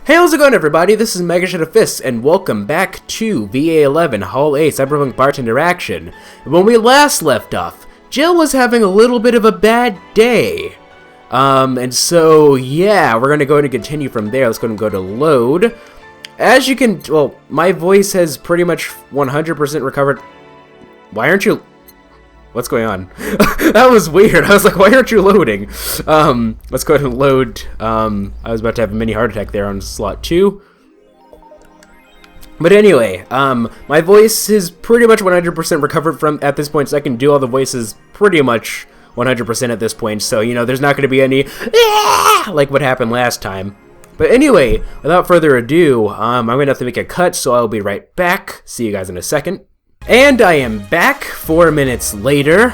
Hey, how's it going, everybody? This is MegaShadowFist, and welcome back to VA-11 Hall A Cyberpunk Bartender action. When we last left off, Jill was having a little bit of a bad day. And so, yeah, we're gonna go ahead and continue from there. Let's go and go to load. As you can, well, my voice has pretty much 100% recovered. Why aren't you... What's going on? That was weird. I was like, why aren't you loading? Let's go ahead and load. I was about to have a mini heart attack there on slot 2. But anyway, my voice is pretty much 100% recovered from at this point, so I can do all the voices pretty much 100% at this point. So, you know, there's not going to be any like what happened last time. But anyway, without further ado, I'm going to have to make a cut, so I'll be right back. See you guys in a second. And I am back 4 minutes later.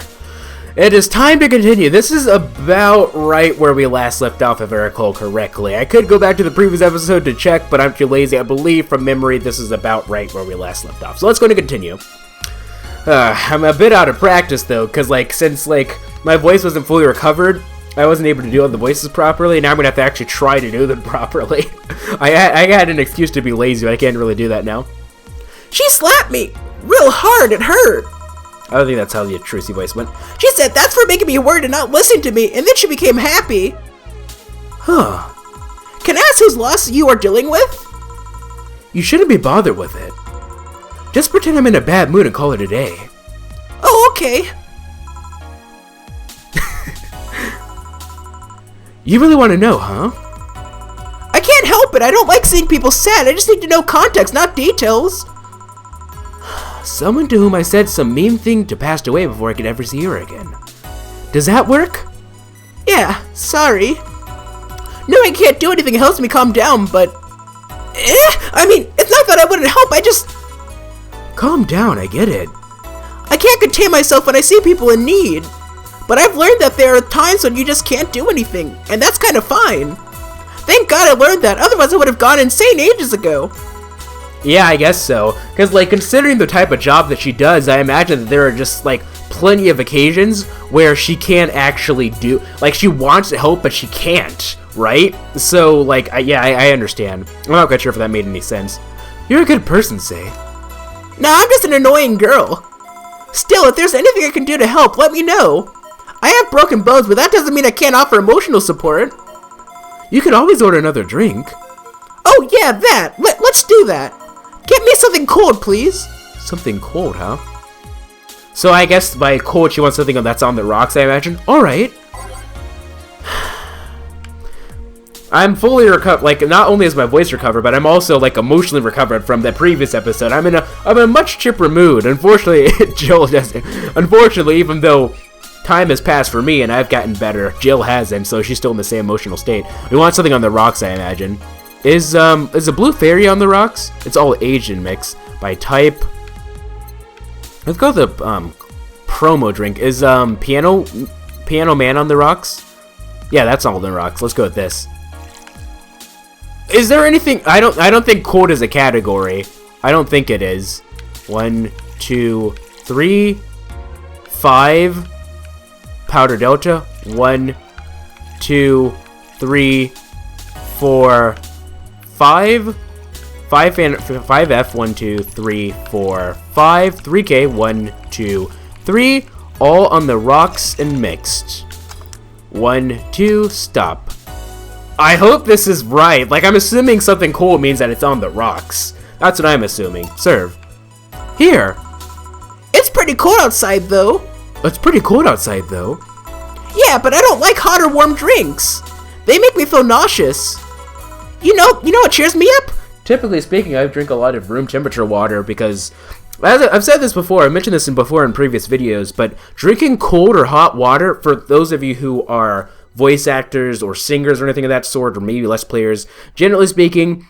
It is time to continue. This is about right where we last left off, if I recall correctly. I could go back to the previous episode to check, but I'm too lazy. I believe from memory this is about right where we last left off. So let's go and continue. I'm a bit out of practice though, because since my voice wasn't fully recovered, I wasn't able to do all the voices properly. Now I'm gonna have to actually try to do them properly. I had an excuse to be lazy, but I can't really do that now. She slapped me real hard, it hurt. I don't think that's how the Trucy voice went. She said that's for making me worried and not listening to me, and then she became happy. Huh. Can I ask whose loss you are dealing with? You shouldn't be bothered with it. Just pretend I'm in a bad mood and call it a day. Oh, okay. You really want to know, huh? I can't help it. I don't like seeing people sad. I just need to know context, not details. Someone to whom I said some mean thing to passed away before I could ever see her again. Does that work? Yeah, sorry. Knowing I can't do anything helps me calm down, but... I mean, it's not that I wouldn't help, I just... Calm down, I get it. I can't contain myself when I see people in need. But I've learned that there are times when you just can't do anything, and that's kind of fine. Thank God I learned that, otherwise I would have gone insane ages ago. Yeah, I guess so. Because, considering the type of job that she does, I imagine that there are just, plenty of occasions where she can't actually do... she wants to help, but she can't, right? So, I understand. I'm not quite sure if that made any sense. You're a good person, Say. Nah, I'm just an annoying girl. Still, if there's anything I can do to help, let me know. I have broken bones, but that doesn't mean I can't offer emotional support. You could always order another drink. Oh, yeah, that. Let's do that. Get me something cold, please. Something cold, huh? So I guess by cold she wants something that's on the rocks, I imagine. Alright. I'm fully recovered, not only is my voice recovered, but I'm also, emotionally recovered from the previous episode. I'm in a much chipper mood. Unfortunately, Jill doesn't. Unfortunately, even though time has passed for me and I've gotten better, Jill hasn't, so she's still in the same emotional state. We want something on the rocks, I imagine. Is a blue fairy on the rocks? It's all Asian mix. By type, let's go with the promo drink. Is piano man on the rocks? Yeah, that's all on the rocks. Let's go with this. Is there anything? I don't think cold is a category. I don't think it is. 1, 2, 3, 5. Powder Delta. 1, 2, 3, 4. 5 5F 1 2 3 4 5 3K 1 2 3 all on the rocks and mixed. 1 2 stop. I hope this is right. I'm assuming something cool means that it's on the rocks. That's what I'm assuming. Serve. Here. It's pretty cold outside though. It's pretty cold outside though. Yeah, but I don't like hot or warm drinks. They make me feel nauseous. You know what cheers me up? Typically speaking, I drink a lot of room temperature water because, as I've said this before, I mentioned this before in previous videos, but drinking cold or hot water, for those of you who are voice actors or singers or anything of that sort, or maybe less players, generally speaking,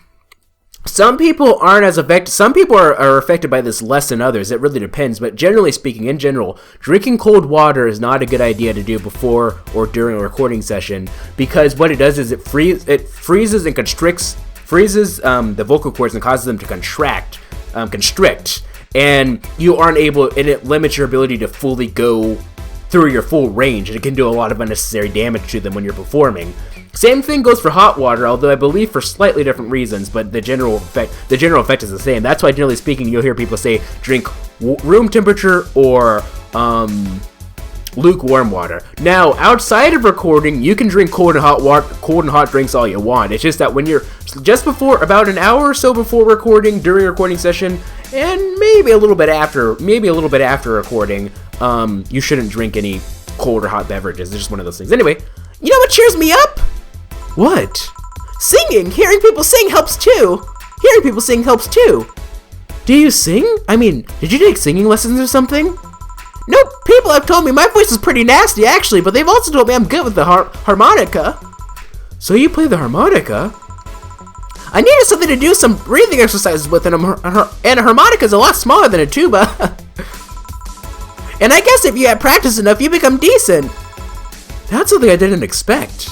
some people aren't as affected. Some people are affected by this less than others. It really depends, but generally speaking, in general, drinking cold water is not a good idea to do before or during a recording session, because what it does is it freezes and freezes the vocal cords and causes them to constrict, and you aren't able, and it limits your ability to fully go through your full range, and it can do a lot of unnecessary damage to them when you're performing. Same thing goes for hot water, although I believe for slightly different reasons, but the general effect is the same. That's why, generally speaking, you'll hear people say drink room temperature or lukewarm water. Now, outside of recording, you can drink cold and hot drinks all you want. It's just that when you're just before, about an hour or so before recording, during a recording session, and maybe a little bit after recording, you shouldn't drink any cold or hot beverages. It's just one of those things. Anyway, you know what cheers me up? what? Singing. Hearing people sing helps too. Do you sing? I mean, did you take singing lessons or something? Nope, people have told me my voice is pretty nasty actually, but they've also told me I'm good with the harmonica. So you play the harmonica? I needed something to do some breathing exercises with, and a harmonica is a lot smaller than a tuba. And I guess if you have practice enough, you become decent. That's something I didn't expect.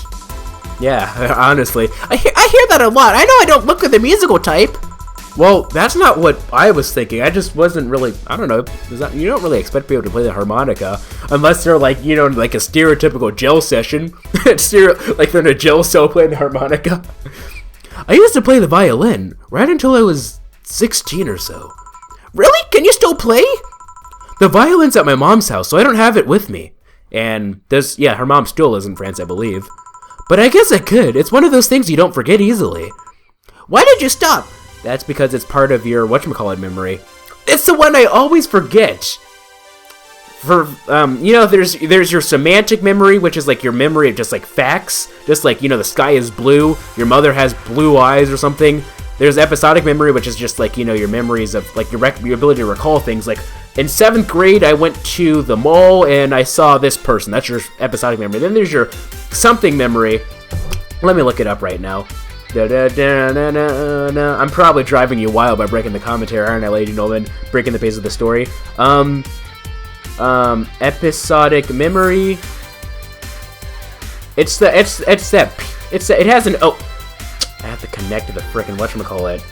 Yeah, honestly. I hear that a lot. I know I don't look like the musical type. Well, that's not what I was thinking. I just wasn't really, I don't know, you don't really expect people to play the harmonica unless they're like, you know, like a stereotypical jail session. Like they're in a jail cell playing the harmonica. I used to play the violin right until I was 16 or so. Really? Can you still play? The violin's at my mom's house, so I don't have it with me. And her mom still lives in France, I believe. But I guess I could. It's one of those things you don't forget easily. Why did you stop? That's because it's part of your whatchamacallit memory. It's the one I always forget. For, you know, there's your semantic memory, which is like your memory of just like facts. Just like, you know, the sky is blue, your mother has blue eyes or something. There's episodic memory, which is just like, you know, your memories of like your ability to recall things. Like in 7th grade, I went to the mall and I saw this person. That's your episodic memory. Then there's your something memory. Let me look it up right now. I'm probably driving you wild by breaking the commentary, aren't I, ladies and gentlemen? Breaking the pace of the story. Episodic memory. It has an I have to connect to the frickin' whatchamacallit.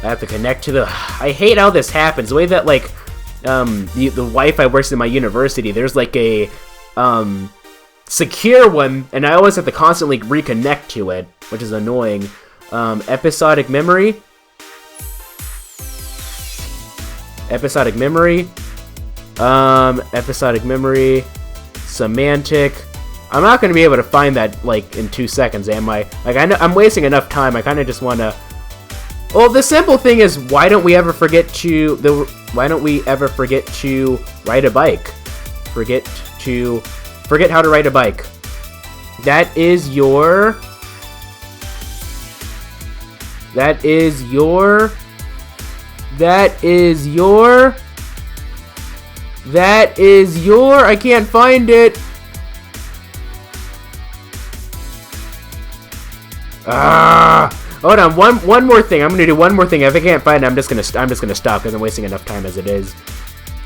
I have to connect to the. I hate how this happens. The way that like the Wi-Fi works in my university. There's like a secure one, and I always have to constantly reconnect to it, which is annoying. Episodic memory. Episodic memory. Semantic. I'm not going to be able to find that, like, in 2 seconds, am I? Like, I know I'm wasting enough time. I kind of just want to... Well, the simple thing is, why don't we ever forget to ride a bike? Forget how to ride a bike. That is your... I can't find it. Hold on. One more thing. I'm gonna do one more thing. If I can't find it, I'm just gonna stop because I'm wasting enough time as it is.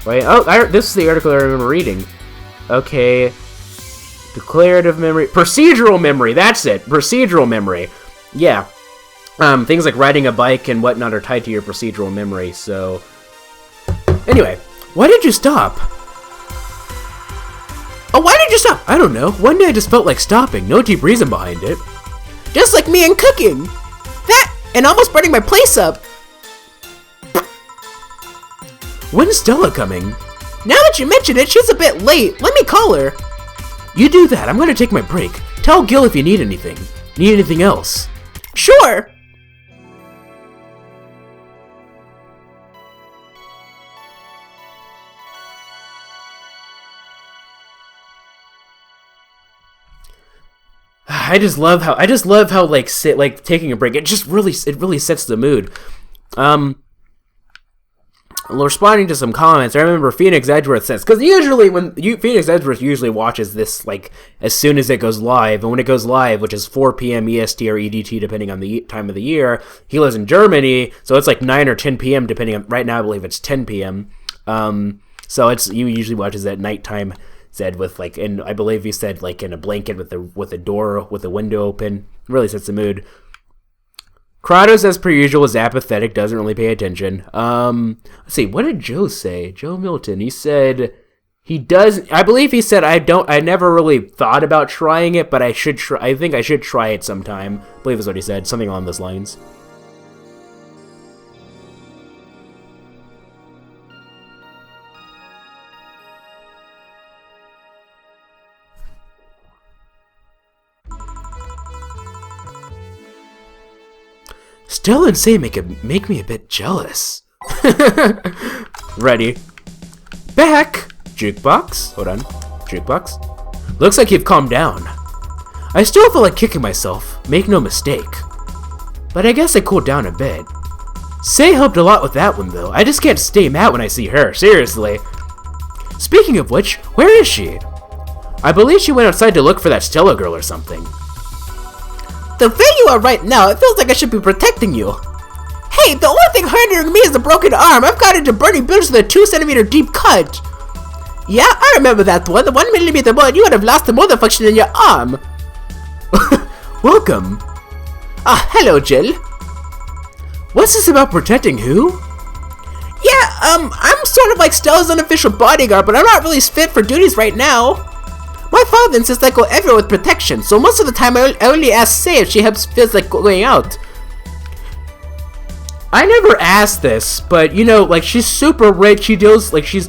Wait. This is the article I remember reading. Okay. Declarative memory, procedural memory. That's it. Procedural memory. Yeah. Things like riding a bike and whatnot are tied to your procedural memory. So. Anyway, why did you stop? Oh, why did you stop? I don't know. One day I just felt like stopping. No deep reason behind it. Just like me and cooking. That, and almost burning my place up. When's Stella coming? Now that you mention it, she's a bit late. Let me call her. You do that. I'm gonna take my break. Tell Gil if you need anything. Need anything else? Sure. I just love how like taking a break. It really sets the mood. Responding to some comments, I remember Phoenix Edgeworth says, because usually Phoenix Edgeworth usually watches this like as soon as it goes live, and when it goes live, which is 4 p.m. EST or EDT depending on the time of the year, he lives in Germany, so it's like 9 or 10 p.m. depending on. Right now, I believe it's 10 p.m. So he usually watches at nighttime. Said with like, and I believe he said like in a blanket with a door with a window open. Really sets the mood. Kratos, as per usual, is apathetic, doesn't really pay attention. Let's see, what did Joe say? Joe Milton. He said He does. I believe he said I never really thought about trying it, but I should try. I think I should try it sometime. I believe is what he said. Something along those lines. Still and say make me a bit jealous. Ready. Back! Jukebox? Hold on. Jukebox? Looks like you've calmed down. I still feel like kicking myself, make no mistake. But I guess I cooled down a bit. Say helped a lot with that one though. I just can't stay mad when I see her, seriously. Speaking of which, where is she? I believe she went outside to look for that Stella girl or something. The way you are right now, it feels like I should be protecting you. Hey, the only thing hindering me is the broken arm. I've got into burning buildings with a 2 centimeter deep cut. Yeah, I remember that one. The 1 millimeter bullet, you would have lost the motor function in your arm. Welcome. Ah, hello, Jill. What's this about protecting who? Yeah, I'm sort of like Stella's unofficial bodyguard, but I'm not really fit for duties right now. My father insists I go everywhere with protection, so most of the time I only ask Say if she feels like going out. I never asked this, but you know, like she's super rich. She deals like she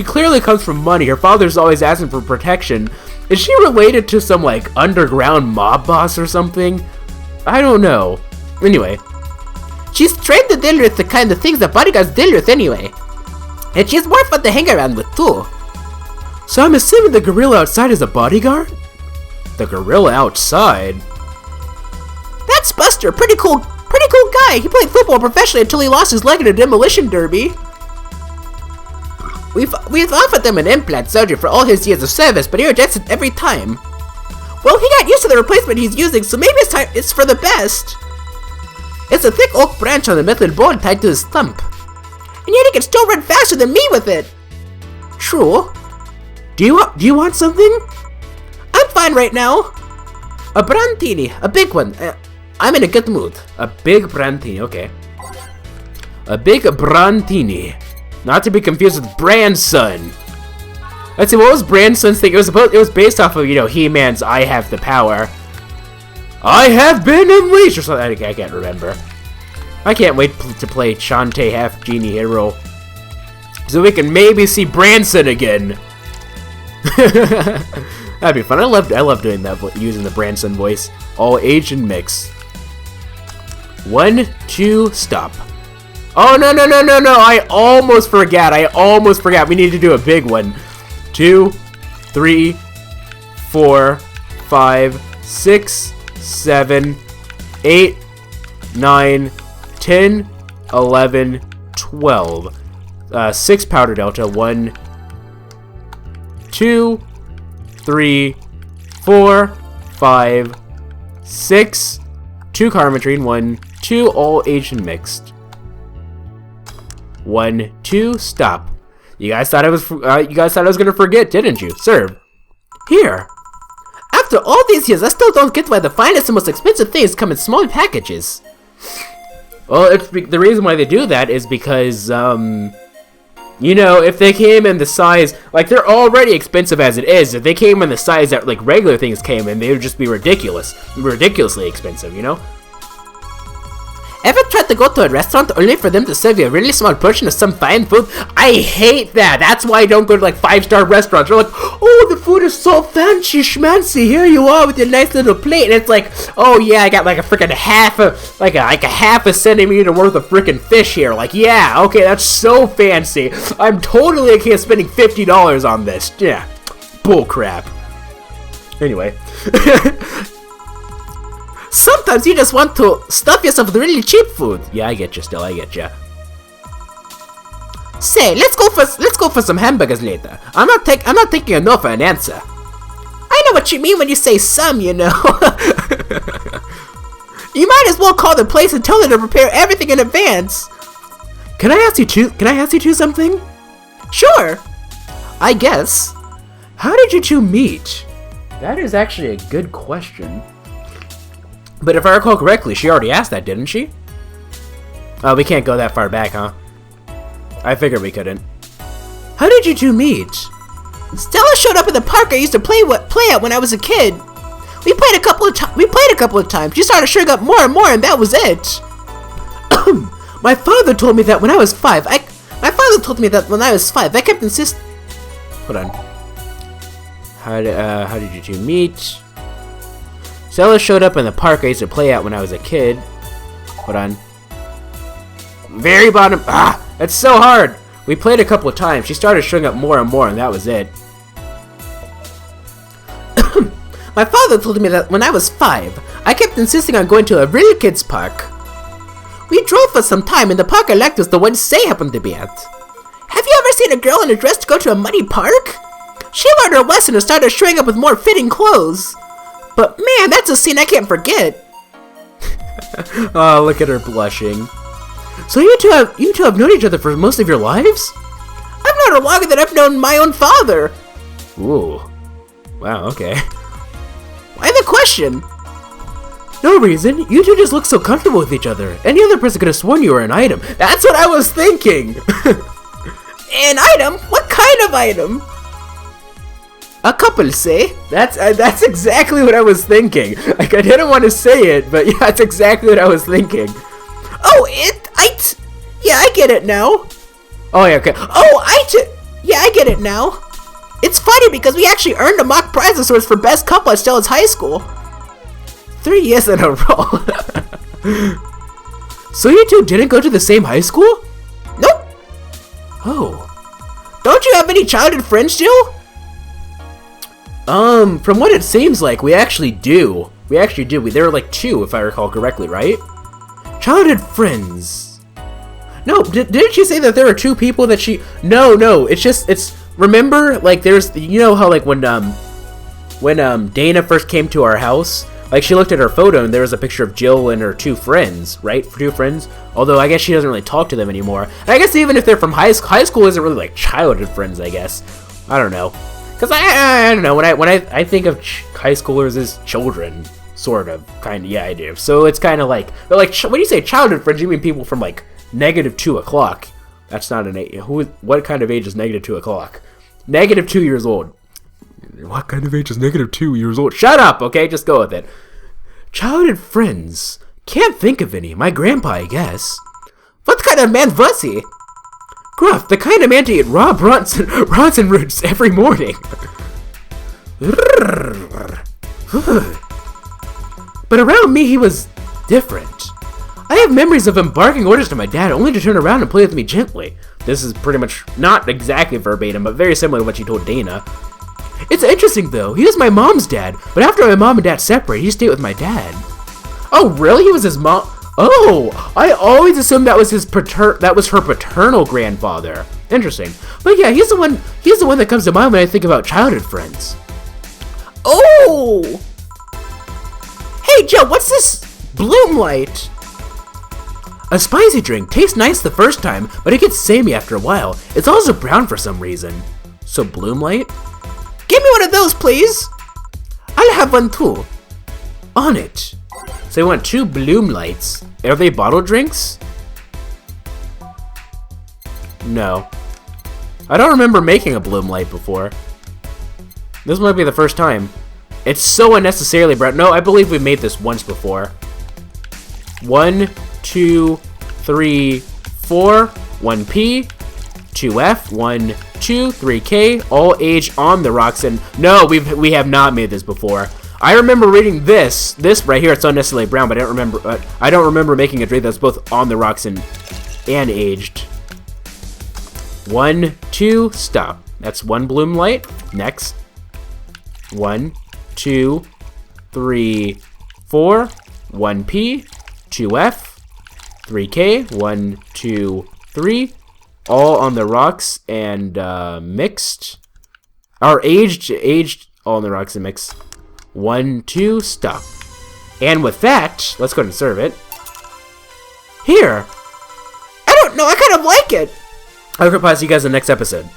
clearly comes from money. Her father's always asking for protection. Is she related to some like underground mob boss or something? I don't know. Anyway, she's trained to deal with the kind of things that bodyguards deal with anyway, and she's more fun to hang around with too. So I'm assuming the gorilla outside is a bodyguard? The gorilla outside? That's Buster, pretty cool guy. He played football professionally until he lost his leg in a demolition derby. We've offered him an implant surgery for all his years of service, but he rejects it every time. Well, he got used to the replacement he's using, so maybe it's for the best. It's a thick oak branch on a metal board tied to his stump. And yet he can still run faster than me with it. True. Do you want something? I'm fine right now. A brandini, a big one. I'm in a good mood. A big brandini, okay. A big brandini. Not to be confused with Brandson. Let's see, what was Branson's thing? It was based off of, you know, He-Man's I Have the Power. I have been unleashed or something. I can't remember. I can't wait to play Shantae Half Genie Hero. So we can maybe see Branson again. That'd be fun. I love doing that, using the Branson voice. All age and mix. 1, 2, stop. Oh no! I almost forgot. We need to do a big one. 2, 3, 4, 5, 6, 7, 8, 9, 10, 11, 12. 6 powder delta. 1, 2, 3, 4, 5, 6, 2 Carmetrine, 1, 2 all Asian mixed. 1, 2, stop. You guys thought I was gonna forget, didn't you? Serve. Here. After all these years, I still don't get why the finest and most expensive things come in small packages. Well, the reason why they do that is because, you know, if they came in the size, like, they're already expensive as it is. If they came in the size that, like, regular things came in, they would just be ridiculously expensive, you know? Ever tried to go to a restaurant only for them to serve you a really small portion of some fine food? I hate that. That's why I don't go to, like, 5-star restaurants. They're like, oh, the food is so fancy schmancy. Here you are with your nice little plate. And it's like, oh, yeah, I got, like, a freaking half a centimeter worth of freaking fish here. Like, yeah, okay, that's so fancy. I'm totally okay with spending $50 on this. Yeah, bullcrap. Anyway. Sometimes you just want to stuff yourself with really cheap food. Yeah, I get you still, I get you. Say, let's go for some hamburgers later. I'm not taking a no for an answer. I know what you mean when you say some, you know. You might as well call the place and tell them to prepare everything in advance. Can I ask you two something? Sure. I guess. How did you two meet? That is actually a good question. But if I recall correctly, she already asked that, didn't she? Oh, we can't go that far back, huh? I figured we couldn't. How did you two meet? Stella showed up at the park I used to play at when I was a kid. We played a couple of times. She started showing up more and more, and that was it. My father told me that when I was 5. I kept insisting. Hold on. How did you two meet? Stella showed up in the park I used to play at when I was a kid. Hold on. Very bottom. That's so hard. We played a couple of times. She started showing up more and more, and that was it. My father told me that when I was 5, I kept insisting on going to a real kids park. We drove for some time, and the park I liked was the one Say happened to be at. Have you ever seen a girl in a dress go to a muddy park? She learned her lesson and started showing up with more fitting clothes. But man, that's a scene I can't forget. Oh, look at her blushing. So you two have known each other for most of your lives? I've known her longer than I've known my own father. Ooh. Wow, okay. Why the question? No reason. You two just look so comfortable with each other. Any other person could have sworn you were an item. That's what I was thinking! An item? What kind of item? A couple, say? That's exactly what I was thinking. Like, I didn't want to say it, but yeah, that's exactly what I was thinking. Oh, yeah, I get it now. Oh, yeah, okay. Yeah, I get it now. It's funny because we actually earned a mock prize of sorts for best couple at Stella's high school. 3 years in a row. So you two didn't go to the same high school? Nope. Oh. Don't you have any childhood friends, Jill? From what it seems like, we actually do. There were like 2, if I recall correctly, right? Childhood friends. No, didn't you say that there were 2 people that she... No, it's... Remember, like, there's... You know how, like, when Dana first came to our house... Like, she looked at her photo and there was a picture of Jill and her 2 friends, right? 2 friends? Although, I guess she doesn't really talk to them anymore. And I guess even if they're from high school isn't really, like, childhood friends, I guess. I don't know. Because I don't know, when I think of high schoolers as children, sort of, kind of, yeah, I do. So it's kind of like, but like, when you say childhood friends, you mean people from like -2 o'clock. That's not an age. What kind of age is -2 o'clock? -2 years old. What kind of age is -2 years old? Shut up, okay? Just go with it. Childhood friends. Can't think of any. My grandpa, I guess. What kind of man was he? Gruff, the kind of man to eat raw Bronson roots every morning. But around me, he was different. I have memories of him barking orders to my dad, only to turn around and play with me gently. This is pretty much not exactly verbatim, but very similar to what she told Dana. It's interesting, though. He was my mom's dad, but after my mom and dad separated, he stayed with my dad. Oh, really? He was his mom... Oh, I always assumed that was her paternal grandfather. Interesting. But yeah, he's the one that comes to mind when I think about childhood friends. Oh! Hey, Joe, what's this Bloom Light? A spicy drink. Tastes nice the first time, but it gets samey after a while. It's also brown for some reason. So Bloom Light? Give me one of those, please. I'll have one too. On it. So you want 2 Bloom Lights. Are they bottle drinks? No. I don't remember making a Bloom Light before. This might be the first time. It's so unnecessarily brown. No, I believe we made this once before. 1, 2, 3, 4. 1P. 2F. 1, 2, 3K. All age on the rocks. And no, we have not made this before. I remember reading this right here. It's unnecessarily brown, but I don't remember making a drink that's both on the rocks and aged. 1, 2, stop. That's 1 Bloom Light. Next. 1, 2, 3, 4. 1P. 2F. 3K. 1, 2, 3. All on the rocks and mixed. Or aged all on the rocks and mixed. 1, 2, stop. And with that, let's go ahead and serve it. Here! I don't know, I kind of like it! I hope I'll see you guys in the next episode.